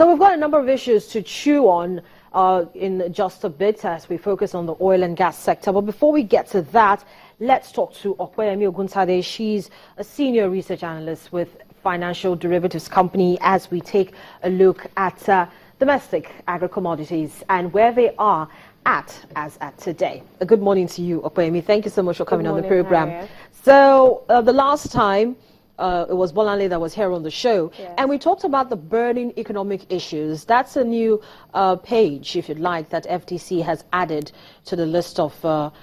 So we've got a number of issues to chew on in just a bit as we focus on the oil and gas sector. But before we get to that, let's talk to Opeyemi Oguntade. She's a senior research analyst with Financial Derivatives Company as we take a look at domestic agri-commodities and where they are as at today. A good morning to you, Opeyemi. Thank you so much for coming on the program. Harriet. So the last time it was Bolanle that was here on the show, Yes. and we talked about the burning economic issues. That's a new page, if you'd like, that FTC has added to the list of to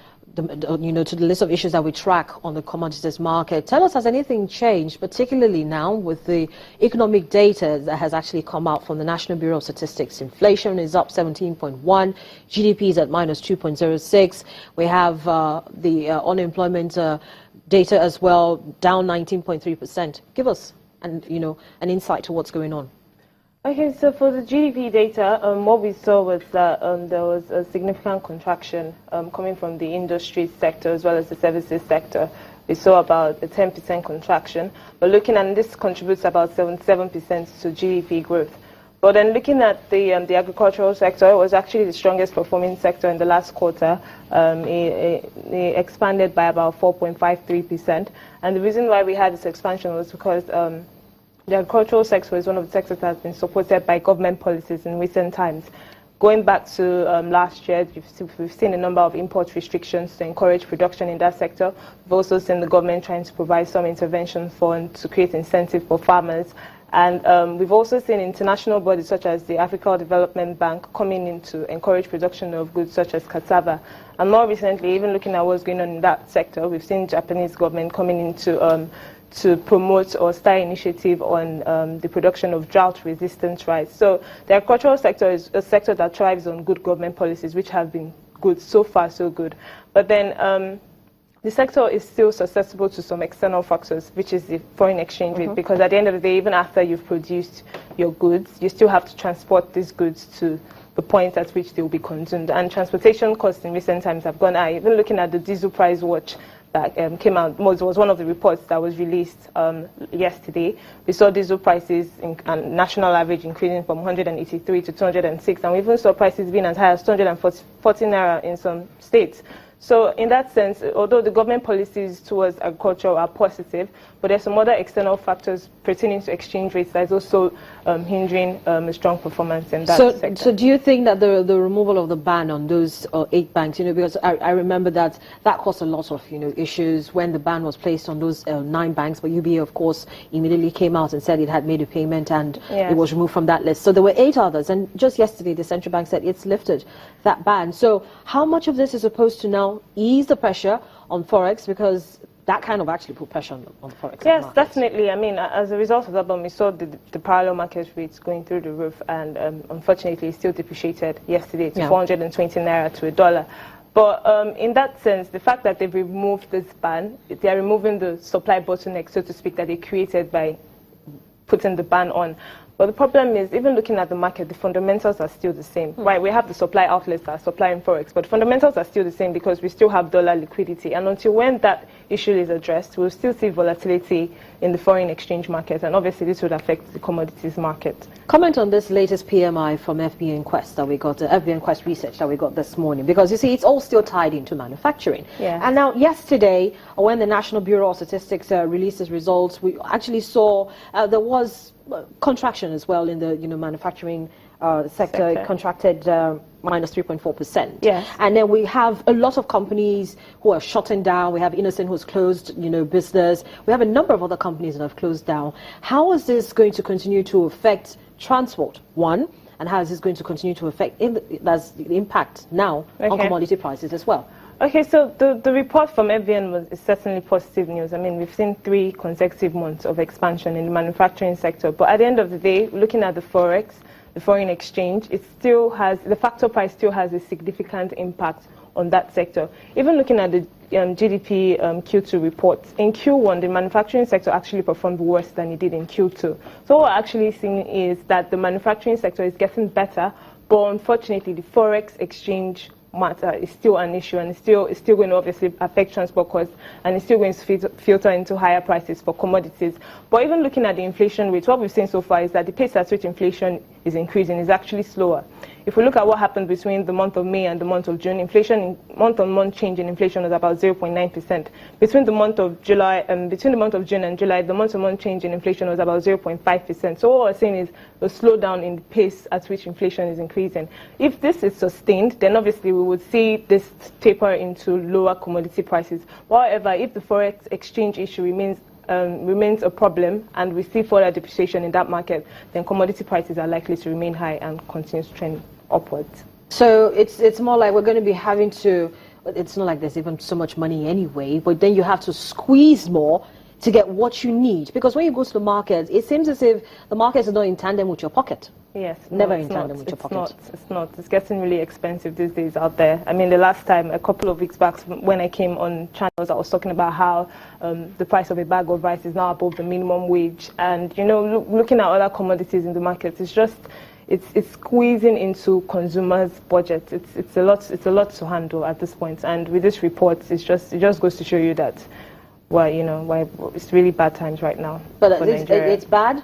the list of issues that we track on the commodities market. Tell us, has anything changed, particularly now with the economic data that has actually come out from the National Bureau of Statistics? Inflation is up 17.1, GDP is at minus 2.06. We have the unemployment data as well, down 19.3%. Give us an insight to what's going on. Okay, so for the GDP data, what we saw was that there was a significant contraction coming from the industry sector as well as the services sector. We saw about a 10% contraction, but looking at this contributes about 77% to GDP growth. But then looking at the agricultural sector, it was actually the strongest performing sector in the last quarter. It expanded by about 4.53%, and the reason why we had this expansion was because the agricultural sector is one of the sectors that has been supported by government policies in recent times. Going back to last year, we've seen a number of import restrictions to encourage production in that sector. We've also seen the government trying to provide some intervention funds to create incentive for farmers. And we've also seen international bodies such as the African Development Bank coming in to encourage production of goods such as cassava. And more recently, even looking at what's going on in that sector, we've seen Japanese government coming in to promote or start initiative on the production of drought-resistant rice. So the agricultural sector is a sector that thrives on good government policies, which have been good, so far so good. But then the sector is still susceptible to some external factors, which is the foreign exchange rate, because at the end of the day, even after you've produced your goods, you still have to transport these goods to the point at which they will be consumed. And transportation costs in recent times have gone high. Even looking at the diesel price watch that came out, was one of the reports that was released yesterday. We saw diesel prices and national average increasing from 183 to 206, and we even saw prices being as high as 240 naira in some states. So in that sense, although the government policies towards agriculture are positive, but there's some other external factors pertaining to exchange rates that is also hindering a strong performance in that sector. So do you think that the removal of the ban on those 8 banks, because I remember that caused a lot of issues when the ban was placed on those 9 banks, but UBA of course immediately came out and said it had made a payment and it was removed from that list. So there were 8 others, and just yesterday the central bank said it's lifted that ban. So how much of this is supposed to now ease the pressure on Forex, because that kind of actually put pressure on Forex? Yes, definitely. I mean, as a result of that, we saw the parallel market rates going through the roof, and unfortunately, it still depreciated yesterday to 420 naira to $1. But in that sense, the fact that they've removed this ban, they are removing the supply bottleneck, so to speak, that they created by putting the ban on. But the problem is, even looking at the market, the fundamentals are still the same. Right, we have the supply outlets that are supplying Forex, but fundamentals are still the same because we still have dollar liquidity. And until when that issue is addressed, we'll still see volatility in the foreign exchange market, and obviously this would affect the commodities market. Comment on this latest PMI from FBA Inquest that we got, FBA Inquest research that we got this morning, because you see, it's all still tied into manufacturing. Yeah. And now, yesterday, when the National Bureau of Statistics released its results, we actually saw there was contraction as well in the manufacturing sector. It contracted minus 3.4%. Yes. And then we have a lot of companies who are shutting down. We have Innocent who's closed business. We have a number of other companies that have closed down. How is this going to continue to affect transport, one, and how is this going to continue to affect the impact now on commodity prices as well? Okay, so the report from FBN is certainly positive news. I mean, we've seen 3 consecutive months of expansion in the manufacturing sector. But at the end of the day, looking at the Forex, the foreign exchange, the factor price still has a significant impact on that sector. Even looking at the GDP Q2 reports, in Q1, the manufacturing sector actually performed worse than it did in Q2. So what we're actually seeing is that the manufacturing sector is getting better, but unfortunately, the Forex exchange matter is still an issue, and it's still going to obviously affect transport costs, and it's still going to filter into higher prices for commodities. But even looking at the inflation rate, what we've seen so far is that the pace at which inflation is increasing. It's actually slower. If we look at what happened between the month of May and the month of June, inflation, month-on-month change in inflation was about 0.9%. Between the month of June and July, the month-on-month change in inflation was about 0.5%. So what we're saying is a slowdown in the pace at which inflation is increasing. If this is sustained, then obviously we would see this taper into lower commodity prices. However, if the forex exchange issue remains a problem and we see further depreciation in that market, then commodity prices are likely to remain high and continue to trend upwards. So it's more like we're going to be having to, it's not like there's even so much money anyway, but then you have to squeeze more to get what you need. Because when you go to the market, it seems as if the markets are not in tandem with your pocket. Yes. Never in tandem with your pocket. It's not. It's getting really expensive these days out there. I mean, the last time, a couple of weeks back, when I came on channels, I was talking about how the price of a bag of rice is now above the minimum wage. And, you know, looking at other commodities in the market, it's just, it's squeezing into consumers' budget. It's a lot to handle at this point. And with this report, it just goes to show you that, why it's really bad times right now. But it's bad.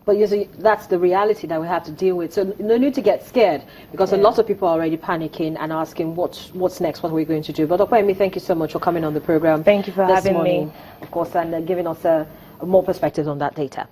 But you see, that's the reality that we have to deal with. So no need to get scared, because a lot of people are already panicking and asking what's next, what are we going to do. But Opeyemi, thank you so much for coming on the program. Thank you for having me. Of course, and giving us more perspectives on that data.